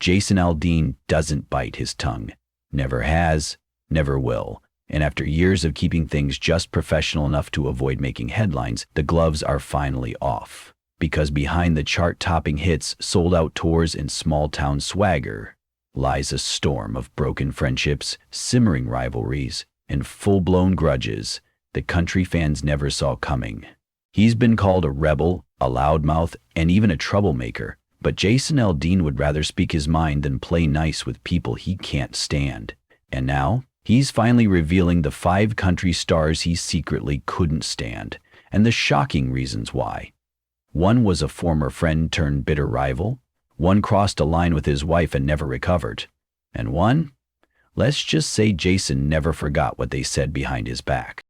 Jason Aldean doesn't bite his tongue. Never has, never will. And after years of keeping things just professional enough to avoid making headlines, the gloves are finally off. Because behind the chart-topping hits, sold-out tours, and small-town swagger lies a storm of broken friendships, simmering rivalries, and full-blown grudges that country fans never saw coming. He's been called a rebel, a loudmouth, and even a troublemaker, but Jason Aldean would rather speak his mind than play nice with people he can't stand. And now, he's finally revealing the 5 country stars he secretly couldn't stand, and the shocking reasons why. One was a former friend turned bitter rival, one crossed a line with his wife and never recovered, and one, let's just say Jason never forgot what they said behind his back.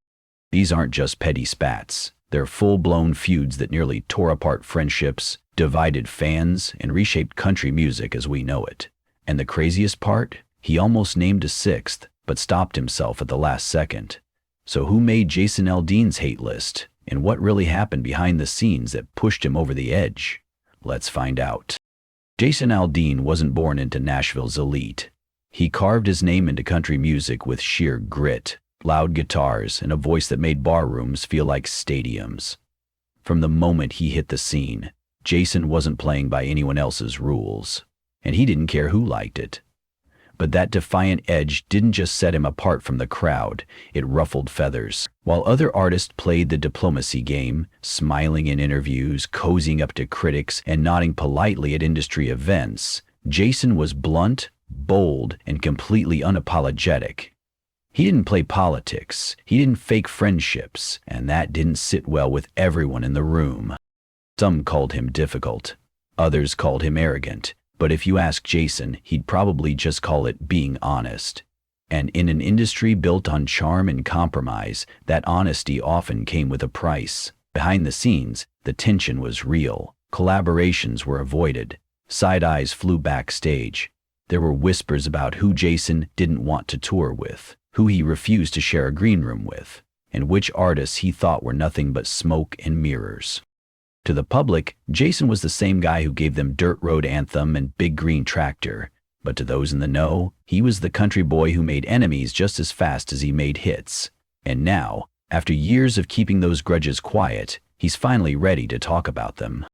These aren't just petty spats, they're full-blown feuds that nearly tore apart friendships, divided fans, and reshaped country music as we know it. And the craziest part? He almost named a 6th, but stopped himself at the last second. So who made Jason Aldean's hate list? And what really happened behind the scenes that pushed him over the edge? Let's find out. Jason Aldean wasn't born into Nashville's elite. He carved his name into country music with sheer grit, loud guitars, and a voice that made bar rooms feel like stadiums. From the moment he hit the scene, Jason wasn't playing by anyone else's rules, and he didn't care who liked it. But that defiant edge didn't just set him apart from the crowd, it ruffled feathers. While other artists played the diplomacy game, smiling in interviews, cozying up to critics, and nodding politely at industry events, Jason was blunt, bold, and completely unapologetic. He didn't play politics, he didn't fake friendships, and that didn't sit well with everyone in the room. Some called him difficult, others called him arrogant. But if you ask Jason, he'd probably just call it being honest. And in an industry built on charm and compromise, that honesty often came with a price. Behind the scenes, the tension was real. Collaborations were avoided. Side eyes flew backstage. There were whispers about who Jason didn't want to tour with, who he refused to share a green room with, and which artists he thought were nothing but smoke and mirrors. To the public, Jason was the same guy who gave them Dirt Road Anthem and Big Green Tractor. But to those in the know, he was the country boy who made enemies just as fast as he made hits. And now, after years of keeping those grudges quiet, he's finally ready to talk about them.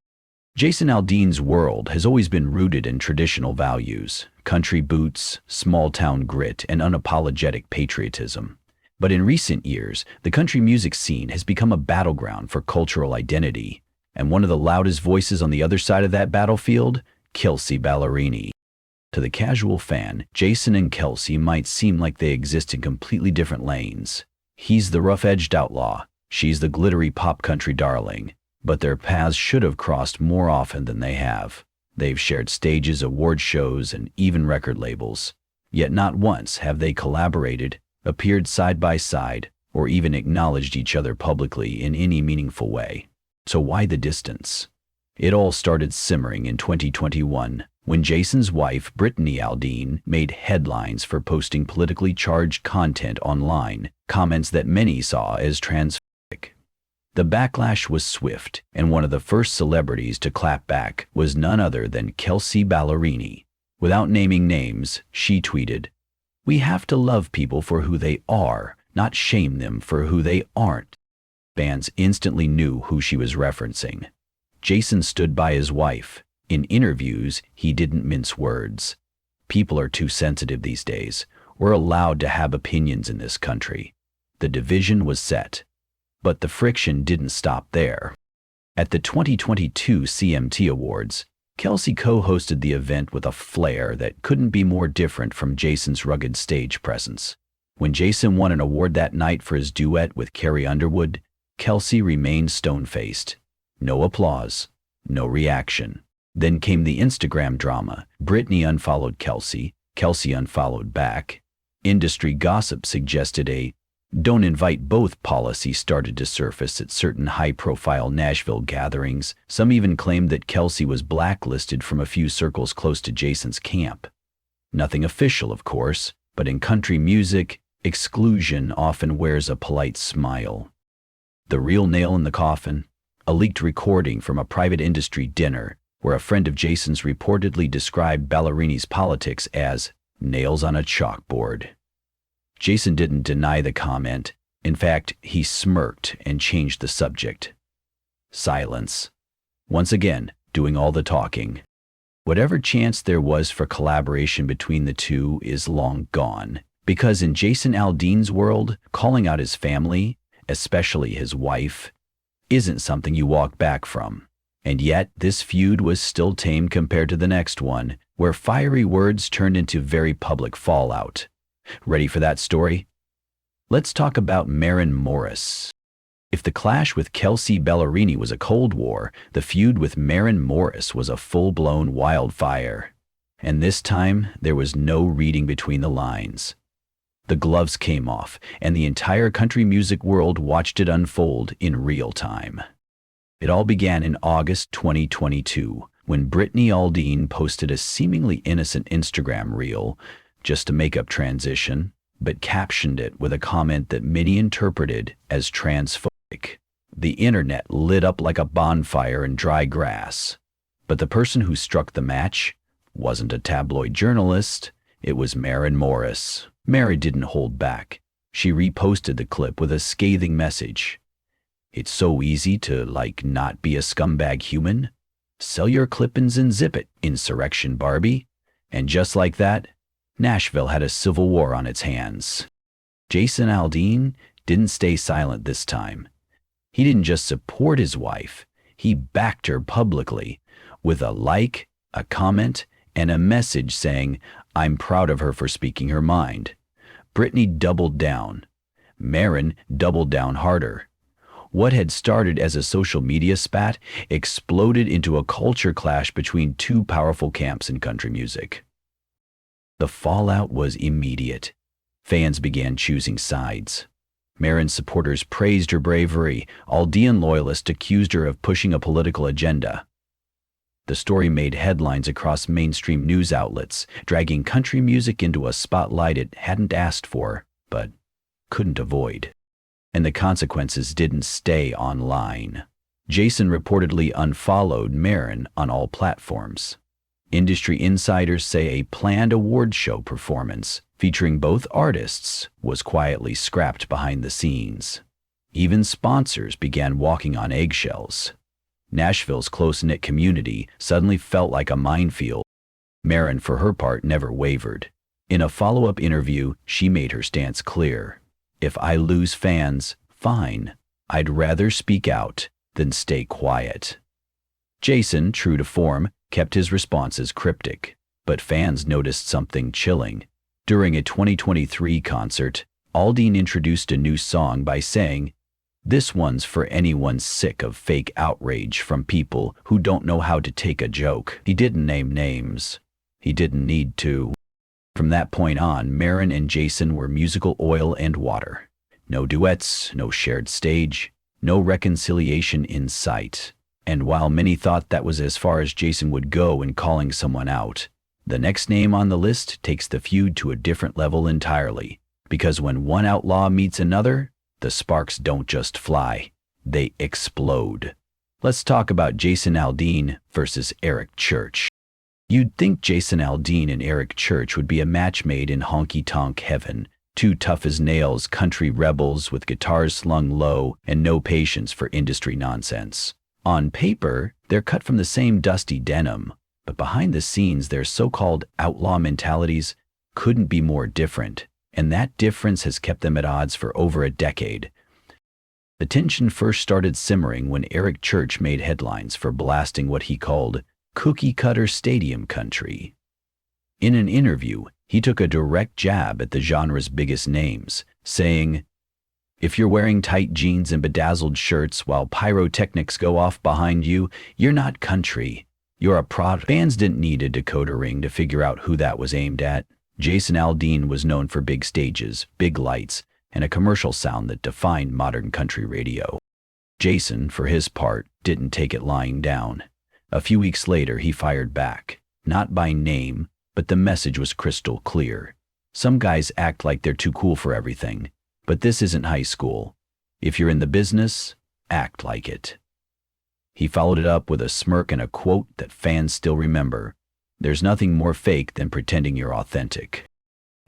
Jason Aldean's world has always been rooted in traditional values, country boots, small-town grit, and unapologetic patriotism. But in recent years, the country music scene has become a battleground for cultural identity. And one of the loudest voices on the other side of that battlefield, Kelsea Ballerini. To the casual fan, Jason and Kelsea might seem like they exist in completely different lanes. He's the rough-edged outlaw, she's the glittery pop country darling, but their paths should have crossed more often than they have. They've shared stages, award shows, and even record labels. Yet not once have they collaborated, appeared side by side, or even acknowledged each other publicly in any meaningful way. So why the distance? It all started simmering in 2021 when Jason's wife, Brittany Aldean, made headlines for posting politically charged content online, comments that many saw as transphobic. The backlash was swift, and one of the first celebrities to clap back was none other than Kelsea Ballerini. Without naming names, she tweeted, "We have to love people for who they are, not shame them for who they aren't." Fans instantly knew who she was referencing. Jason stood by his wife. In interviews, he didn't mince words. People are too sensitive these days. We're allowed to have opinions in this country. The division was set. But the friction didn't stop there. At the 2022 CMT Awards, Kelsea co-hosted the event with a flair that couldn't be more different from Jason's rugged stage presence. When Jason won an award that night for his duet with Carrie Underwood, Kelsea remained stone-faced. No applause, no reaction. Then came the Instagram drama. Brittany unfollowed Kelsea, Kelsea unfollowed back. Industry gossip suggested a "don't invite both" policy started to surface at certain high-profile Nashville gatherings. Some even claimed that Kelsea was blacklisted from a few circles close to Jason's camp. Nothing official, of course, but in country music, exclusion often wears a polite smile. The real nail in the coffin? A leaked recording from a private industry dinner where a friend of Jason's reportedly described Ballerini's politics as nails on a chalkboard. Jason didn't deny the comment. In fact, he smirked and changed the subject. Silence. Once again, doing all the talking. Whatever chance there was for collaboration between the two is long gone, because in Jason Aldean's world, calling out his family, especially his wife, isn't something you walk back from. And yet, this feud was still tame compared to the next one, where fiery words turned into very public fallout. Ready for that story? Let's talk about Maren Morris. If the clash with Kelsea Ballerini was a Cold War, the feud with Maren Morris was a full-blown wildfire. And this time, there was no reading between the lines. The gloves came off, and the entire country music world watched it unfold in real time. It all began in August 2022, when Jason Aldean posted a seemingly innocent Instagram reel, just a makeup transition, but captioned it with a comment that many interpreted as transphobic. The internet lit up like a bonfire in dry grass. But the person who struck the match wasn't a tabloid journalist, it was Maren Morris. Mary didn't hold back. She reposted the clip with a scathing message. It's so easy to, not be a scumbag human. Sell your clippings and zip it, insurrection Barbie. And just like that, Nashville had a civil war on its hands. Jason Aldean didn't stay silent this time. He didn't just support his wife, he backed her publicly with a like, a comment, and a message saying, "I'm proud of her for speaking her mind." Brittany doubled down. Maren doubled down harder. What had started as a social media spat exploded into a culture clash between two powerful camps in country music. The fallout was immediate. Fans began choosing sides. Maren's supporters praised her bravery. Aldean loyalists accused her of pushing a political agenda. The story made headlines across mainstream news outlets, dragging country music into a spotlight it hadn't asked for, but couldn't avoid. And the consequences didn't stay online. Jason reportedly unfollowed Maren on all platforms. Industry insiders say a planned award show performance featuring both artists was quietly scrapped behind the scenes. Even sponsors began walking on eggshells. Nashville's close-knit community suddenly felt like a minefield. Maren, for her part, never wavered. In a follow-up interview, she made her stance clear. If I lose fans, fine. I'd rather speak out than stay quiet. Jason, true to form, kept his responses cryptic, but fans noticed something chilling. During a 2023 concert, Aldean introduced a new song by saying, "This one's for anyone sick of fake outrage from people who don't know how to take a joke." He didn't name names. He didn't need to. From that point on, Maren and Jason were musical oil and water. No duets, no shared stage, no reconciliation in sight. And while many thought that was as far as Jason would go in calling someone out, the next name on the list takes the feud to a different level entirely. Because when one outlaw meets another, the sparks don't just fly, they explode. Let's talk about Jason Aldean versus Eric Church. You'd think Jason Aldean and Eric Church would be a match made in honky-tonk heaven, two tough-as-nails country rebels with guitars slung low and no patience for industry nonsense. On paper, they're cut from the same dusty denim, but behind the scenes their so-called outlaw mentalities couldn't be more different, and that difference has kept them at odds for over a decade. The tension first started simmering when Eric Church made headlines for blasting what he called cookie-cutter stadium country. In an interview, he took a direct jab at the genre's biggest names, saying, "If you're wearing tight jeans and bedazzled shirts while pyrotechnics go off behind you, you're not country. You're a product." Fans didn't need a decoder ring to figure out who that was aimed at. Jason Aldean was known for big stages, big lights, and a commercial sound that defined modern country radio. Jason, for his part, didn't take it lying down. A few weeks later, he fired back. Not by name, but the message was crystal clear. Some guys act like they're too cool for everything, but this isn't high school. If you're in the business, act like it. He followed it up with a smirk and a quote that fans still remember. "There's nothing more fake than pretending you're authentic."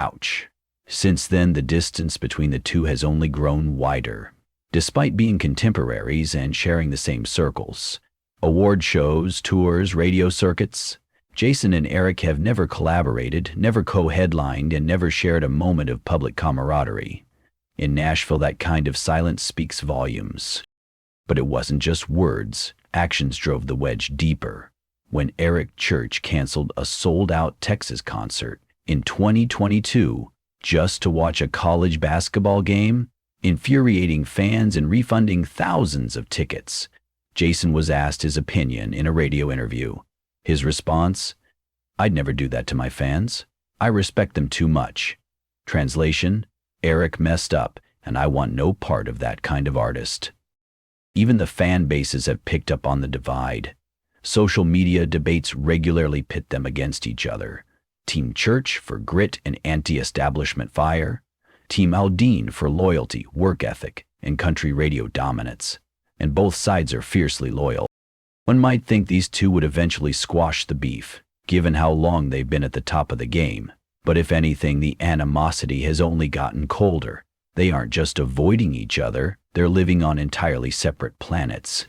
Ouch. Since then, the distance between the two has only grown wider. Despite being contemporaries and sharing the same circles, award shows, tours, radio circuits, Jason and Eric have never collaborated, never co-headlined, and never shared a moment of public camaraderie. In Nashville, that kind of silence speaks volumes. But it wasn't just words. Actions drove the wedge deeper. When Eric Church canceled a sold-out Texas concert in 2022 just to watch a college basketball game, infuriating fans and refunding thousands of tickets, Jason was asked his opinion in a radio interview. His response: "I'd never do that to my fans. I respect them too much." Translation: Eric messed up, and I want no part of that kind of artist. Even the fan bases have picked up on the divide. Social media debates regularly pit them against each other. Team Church for grit and anti-establishment fire. Team Aldean for loyalty, work ethic, and country radio dominance. And both sides are fiercely loyal. One might think these two would eventually squash the beef, given how long they've been at the top of the game. But if anything, the animosity has only gotten colder. They aren't just avoiding each other, they're living on entirely separate planets.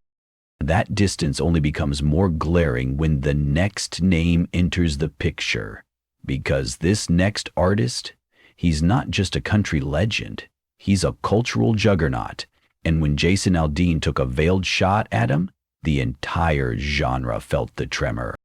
That distance only becomes more glaring when the next name enters the picture. Because this next artist, he's not just a country legend, he's a cultural juggernaut. And when Jason Aldean took a veiled shot at him, the entire genre felt the tremor.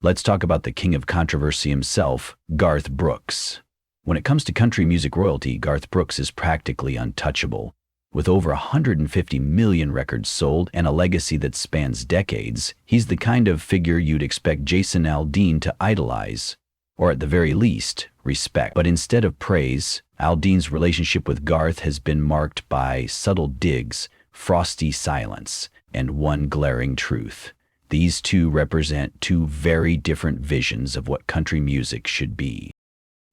Let's talk about the king of controversy himself, Garth Brooks. When it comes to country music royalty, Garth Brooks is practically untouchable. With over 150 million records sold and a legacy that spans decades, he's the kind of figure you'd expect Jason Aldean to idolize, or at the very least, respect. But instead of praise, Aldean's relationship with Garth has been marked by subtle digs, frosty silence, and one glaring truth. These two represent two very different visions of what country music should be.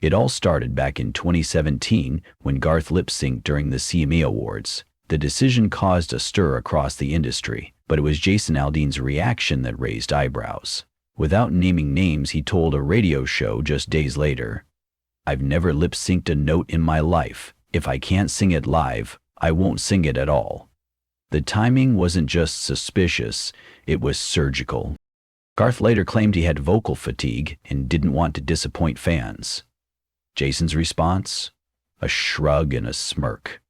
It all started back in 2017 when Garth lip-synced during the CMA Awards. The decision caused a stir across the industry, but it was Jason Aldean's reaction that raised eyebrows. Without naming names, he told a radio show just days later, "I've never lip-synced a note in my life. If I can't sing it live, I won't sing it at all." The timing wasn't just suspicious, it was surgical. Garth later claimed he had vocal fatigue and didn't want to disappoint fans. Jason's response? A shrug and a smirk.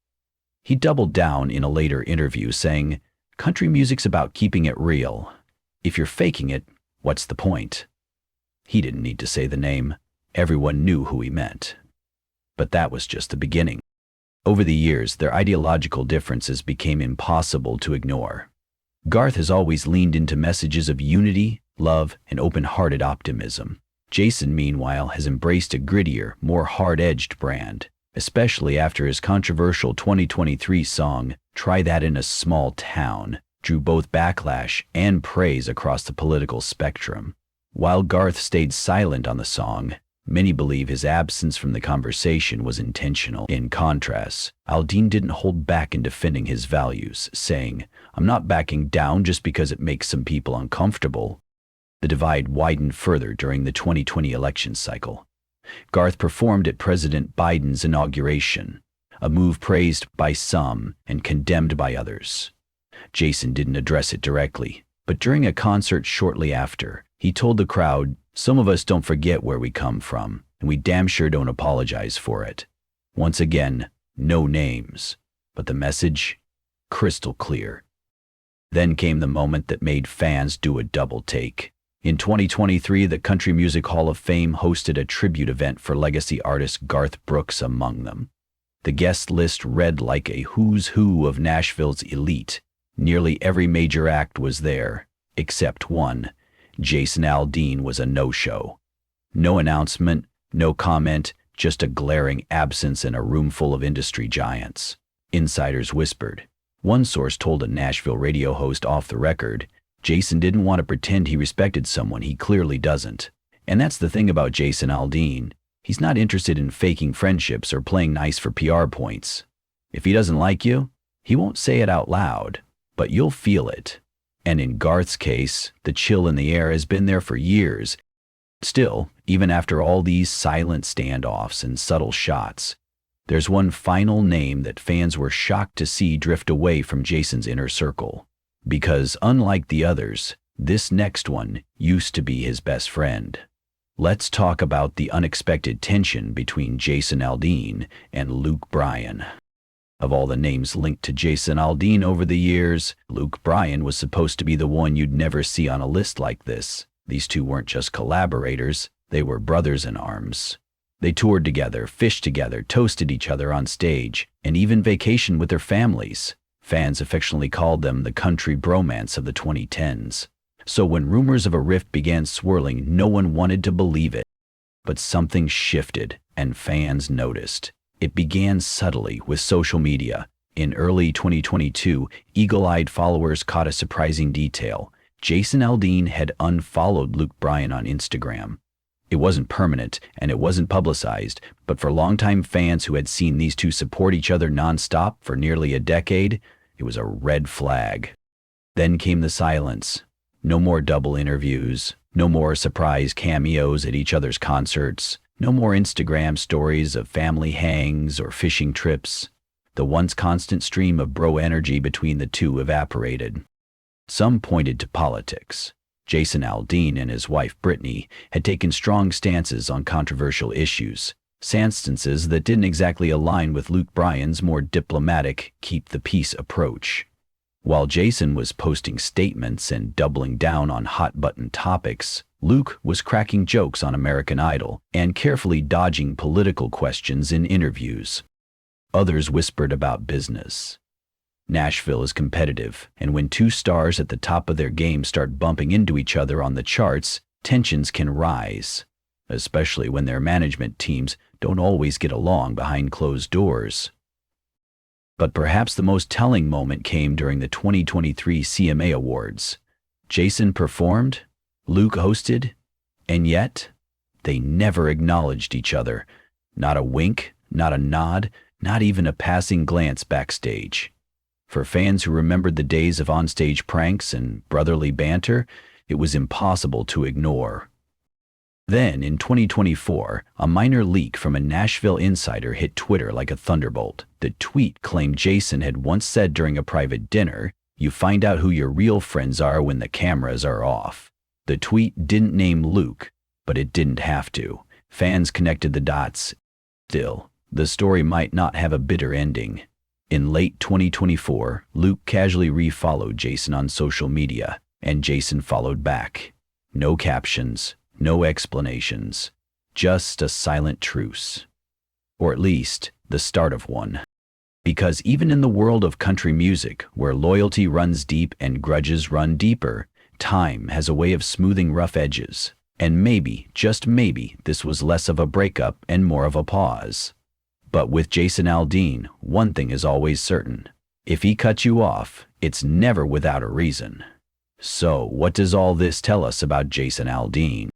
He doubled down in a later interview saying, "Country music's about keeping it real. If you're faking it, what's the point?" He didn't need to say the name. Everyone knew who he meant. But that was just the beginning. Over the years, their ideological differences became impossible to ignore. Garth has always leaned into messages of unity, love, and open-hearted optimism. Jason, meanwhile, has embraced a grittier, more hard-edged brand, especially after his controversial 2023 song, "Try That in a Small Town," drew both backlash and praise across the political spectrum. While Garth stayed silent on the song, many believe his absence from the conversation was intentional. In contrast, Aldean didn't hold back in defending his values, saying, "I'm not backing down just because it makes some people uncomfortable." The divide widened further during the 2020 election cycle. Garth performed at President Biden's inauguration, a move praised by some and condemned by others. Jason didn't address it directly, but during a concert shortly after, he told the crowd, "Some of us don't forget where we come from, and we damn sure don't apologize for it." Once again, no names, but the message, crystal clear. Then came the moment that made fans do a double take. In 2023, the Country Music Hall of Fame hosted a tribute event for legacy artist Garth Brooks among them. The guest list read like a who's who of Nashville's elite. Nearly every major act was there, except one. Jason Aldean was a no-show. No announcement, no comment, just a glaring absence in a room full of industry giants. Insiders whispered. One source told a Nashville radio host off the record, Jason didn't want to pretend he respected someone he clearly doesn't. And that's the thing about Jason Aldean. He's not interested in faking friendships or playing nice for PR points. If he doesn't like you, he won't say it out loud, but you'll feel it. And in Garth's case, the chill in the air has been there for years. Still, even after all these silent standoffs and subtle shots, there's one final name that fans were shocked to see drift away from Jason's inner circle. Because unlike the others, this next one used to be his best friend. Let's talk about the unexpected tension between Jason Aldean and Luke Bryan. Of all the names linked to Jason Aldean over the years, Luke Bryan was supposed to be the one you'd never see on a list like this. These two weren't just collaborators, they were brothers in arms. They toured together, fished together, toasted each other on stage, and even vacationed with their families. Fans affectionately called them the country bromance of the 2010s. So when rumors of a rift began swirling, no one wanted to believe it. But something shifted, and fans noticed. It began subtly with social media. In early 2022, eagle-eyed followers caught a surprising detail. Jason Aldean had unfollowed Luke Bryan on Instagram. It wasn't permanent, and it wasn't publicized, but for longtime fans who had seen these two support each other nonstop for nearly a decade, it was a red flag. Then came the silence. No more double interviews, no more surprise cameos at each other's concerts, no more Instagram stories of family hangs or fishing trips. The once constant stream of bro energy between the two evaporated. Some pointed to politics. Jason Aldean and his wife Brittany had taken strong stances on controversial issues, stances that didn't exactly align with Luke Bryan's more diplomatic, keep-the-peace approach. While Jason was posting statements and doubling down on hot-button topics, Luke was cracking jokes on American Idol and carefully dodging political questions in interviews. Others whispered about business. Nashville is competitive, and when two stars at the top of their game start bumping into each other on the charts, tensions can rise, especially when their management teams don't always get along behind closed doors. But perhaps the most telling moment came during the 2023 CMA Awards. Jason performed, Luke hosted, and yet they never acknowledged each other. Not a wink, not a nod, not even a passing glance backstage. For fans who remembered the days of onstage pranks and brotherly banter, it was impossible to ignore. Then, in 2024, a minor leak from a Nashville insider hit Twitter like a thunderbolt. The tweet claimed Jason had once said during a private dinner, "You find out who your real friends are when the cameras are off." The tweet didn't name Luke, but it didn't have to. Fans connected the dots. Still, the story might not have a bitter ending. In late 2024, Luke casually refollowed Jason on social media, and Jason followed back. No captions. No explanations, just a silent truce. Or at least, the start of one. Because even in the world of country music, where loyalty runs deep and grudges run deeper, time has a way of smoothing rough edges. And maybe, just maybe, this was less of a breakup and more of a pause. But with Jason Aldean, one thing is always certain. If he cuts you off, it's never without a reason. So, what does all this tell us about Jason Aldean?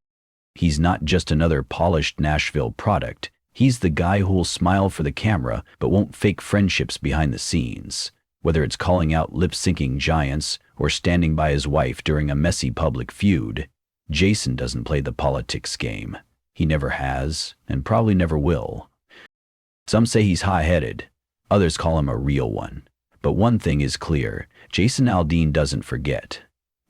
He's not just another polished Nashville product. He's the guy who'll smile for the camera but won't fake friendships behind the scenes. Whether it's calling out lip-syncing giants or standing by his wife during a messy public feud, Jason doesn't play the politics game. He never has, and probably never will. Some say he's high-headed. Others call him a real one. But one thing is clear, Jason Aldean doesn't forget.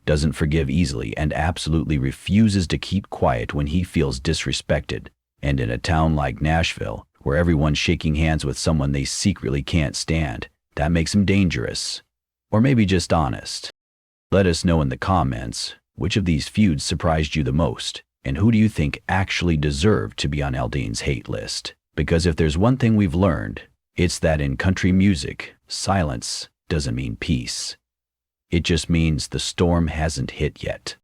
Doesn't forgive easily, and absolutely refuses to keep quiet when he feels disrespected. And in a town like Nashville, where everyone's shaking hands with someone they secretly can't stand, that makes him dangerous. Or maybe just honest. Let us know in the comments, which of these feuds surprised you the most, and who do you think actually deserved to be on Aldean's hate list? Because if there's one thing we've learned, it's that in country music, silence doesn't mean peace. It just means the storm hasn't hit yet.